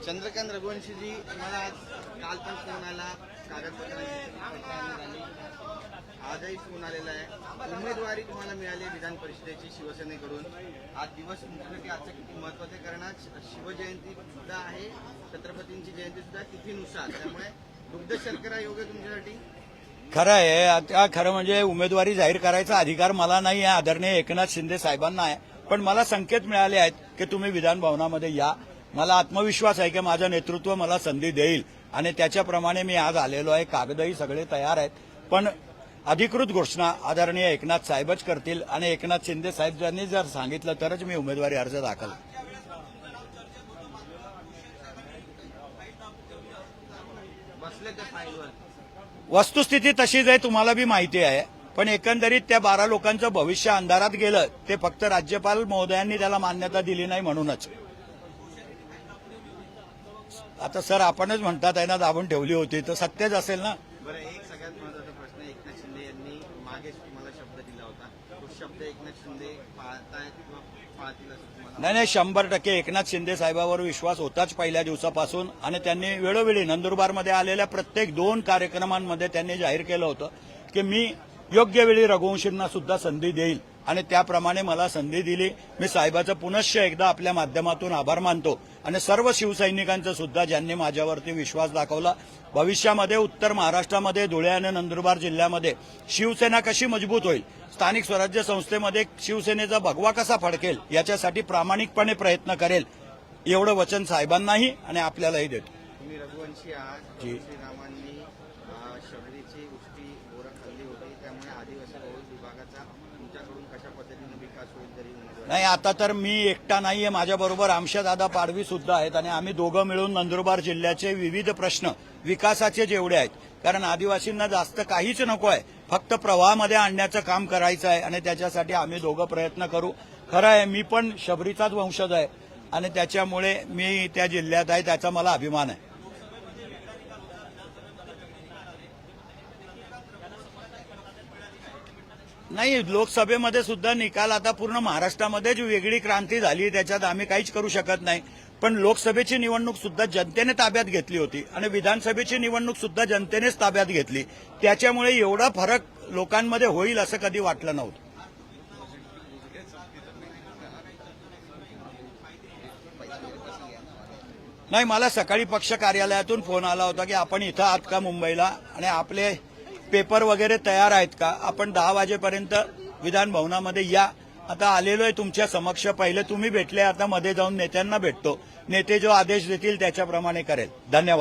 चंद्रकांत रघुवंशीजी, मला आज काल पण फोन आला, कागदपत्रांची पडताळणी झाली, आजही फोन आलेला आहे। उमेदवारी तुम्हाला मिळाली विधान परिषदेची शिवसेनेकडून। आज दिवस तुमच्यासाठी आजचा किती महत्त्वाचा, कारण आज शिवजयंती सुद्धा आहे, छत्रपतींची जयंती सुद्धा तिथीनुसार, त्यामुळे दुग्ध शर्करा योग आहे तुमच्यासाठी। खरं आहे, आता खरं म्हणजे उमेदवारी जाहीर करायचा अधिकार मला नाही आहे, आदरणीय एकनाथ शिंदे साहेबांना आहे। पण मला संकेत मिळाले आहेत की तुम्ही विधान भवनामध्ये या। मला आत्मविश्वास आहे की माझं नेतृत्व मला संधी देईल आणि त्याच्याप्रमाणे मी आज आलेलो आहे। कागदही सगळे तयार आहेत, पण अधिकृत घोषणा आदरणीय एकनाथ साहेबच करतील आणि एकनाथ शिंदे साहेब यांनी जर सांगितलं तरच मी उमेदवारी अर्ज दाखल। बसले त्या फाईलवर वस्तुस्थिती तशीच आहे, तुम्हाला बी माहिती आहे। पण एकंदरीत त्या 12 लोकांचं भविष्य अंधारात गेलं, ते फक्त राज्यपाल महोदयांनी त्याला मान्यता दिली नाही म्हणूनच। आता सर आपणच म्हणतात आहे ना, दाबून ठेवली होती, तर सत्यच असेल ना। बरं, एक सगळ्यात महत्त्वाचा प्रश्न, एकनाथ शिंदे यांनी मागेच तुम्हाला शब्द दिला होता, तो शब्द एकनाथ शिंदे पाळतायत किंवा पाळतील असं तुम्हाला? नाही, 100% एकनाथ शिंदे साहेबांवर विश्वास होताच पहिल्या दिवसापासून, आणि त्यांनी वेळोवेळी नंदुरबारमध्ये आलेल्या प्रत्येक 2 कार्यक्रमांमध्ये त्यांनी जाहीर केलं होतं की मी योग्य वेळी रघुवंशींना सुद्धा संधी देईल, आणि त्याप्रमाणे मला संधी दिली। मी साहेबाचं पुनश्च एकदा आपल्या माध्यमातून आभार मानतो, आणि सर्व शिवसैनिकांचं सुद्धा ज्यांनी माझ्यावरती विश्वास दाखवला। भविष्यामध्ये उत्तर महाराष्ट्रामध्ये धुळे आणि नंदुरबार जिल्ह्यामध्ये शिवसेना कशी मजबूत होईल, स्थानिक स्वराज्य संस्थेमध्ये शिवसेनेचा भगवा कसा फडकेल, याच्यासाठी प्रामाणिकपणे प्रयत्न करेल, एवढं वचन साहेबांनाही आणि आपल्यालाही देतो। तुम्ही रघुवंशी आहात, श्रीरामांनी शबरीची उष्टी बोरं खाल्ली होती, त्यामुळे आदिवासी बहुल विभागाचा तुमच्याकडून कशा पद्धतीने विकास होईल तरी उमेदवार? नाही, आता तर मी एकटा नाहीये, माझ्याबरोबर आमशादादा पाडवी सुद्धा आहेत, आणि आम्ही दोघं मिळून नंदुरबार जिल्ह्याचे विविध प्रश्न विकासाचे जेवढे आहेत, कारण आदिवासींना जास्त काहीच नको आहे, फक्त प्रवाहामध्ये आणण्याचं काम करायचं आहे, आणि त्याच्यासाठी आम्ही दोघं प्रयत्न करू। खरं आहे, मी पण शबरीचाच वंशज आहे, आणि त्याच्यामुळे मी त्या जिल्ह्यात आहे, त्याचा मला अभिमान आहे। नाही, लोकसभेमध्ये सुद्धा निकाल, आता पूर्ण महाराष्ट्रामध्येच वेगळी क्रांती झाली, त्याच्यात आम्ही काहीच करू शकत नाही। पण लोकसभेची निवडणूक सुद्धा जनतेने ताब्यात घेतली होती, आणि विधानसभेची निवडणूक सुद्धा जनतेनेच ताब्यात घेतली, त्याच्यामुळे एवढा फरक लोकांमध्ये होईल असं कधी वाटलं नव्हतं। नाही, मला सकाळी पक्ष कार्यालयातून फोन आला होता की आपण इथं आहात का मुंबईला, आणि आपले पेपर वगैरे तयार आहेत का, आपण 10 वाजेपर्यंत विधान भवनामध्ये या। आता आलेलो आहे तुमच्या समक्ष, पहिले तुम्ही भेटले, आता मध्ये जाऊन नेत्यांना भेटतो, नेते जो आदेश देतील त्याच्याप्रमाणे करेल। धन्यवाद।